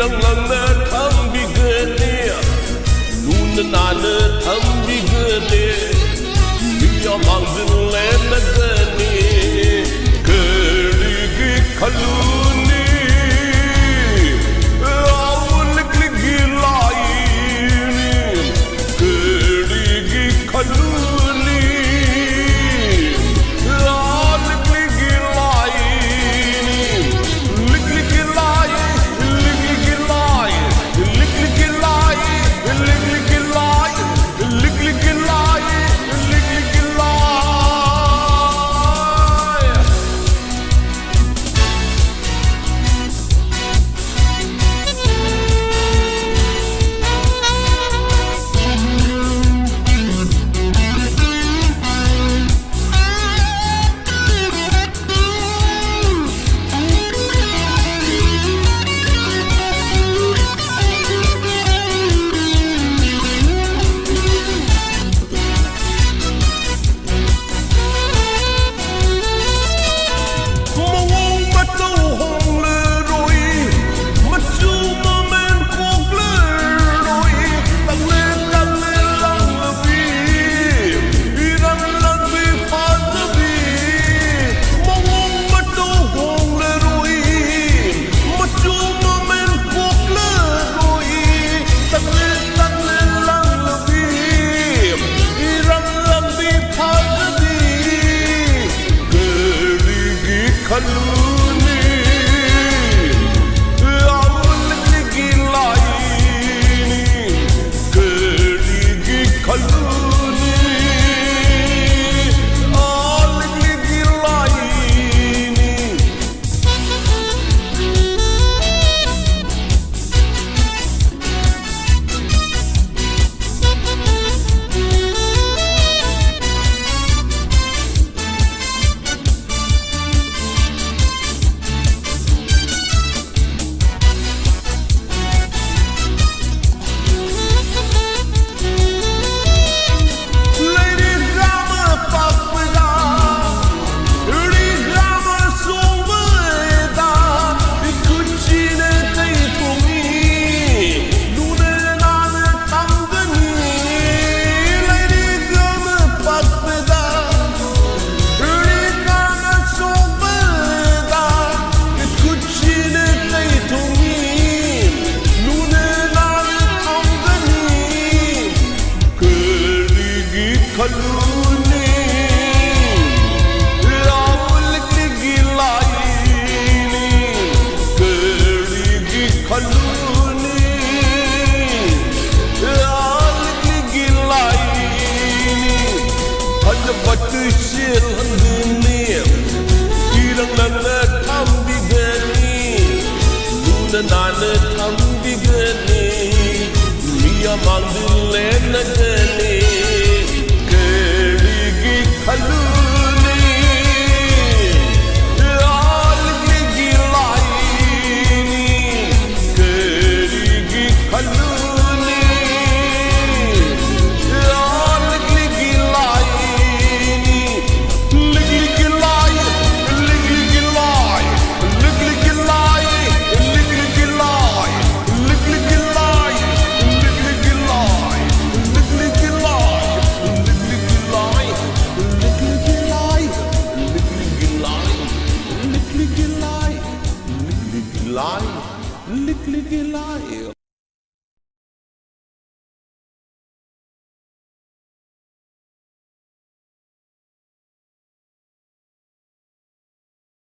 Irang lang na tambigane Luna na na tambigane Miya mangzile na gane Kerigi kaluni Awulik-ligi laini Kerigi kaluni Kaluni awulik-ligi laini Kerigi kaluni awulik-ligi laini Kaluni awulik-ligi laini Kerigi kaluni awulik-ligi laini Hanya batu sil dunia Irang nana tambigani Luna nana tambigani Miya mangdile na gani Kaluni awulik-ligi laini Kerigi kaluni awulik-ligi laini Lig-ligi lai Lig-ligi lai Lig-ligi lai Lig-ligi lai Lig-ligi lai Lig-ligi lai Lig-ligi lai Lick, licky lie.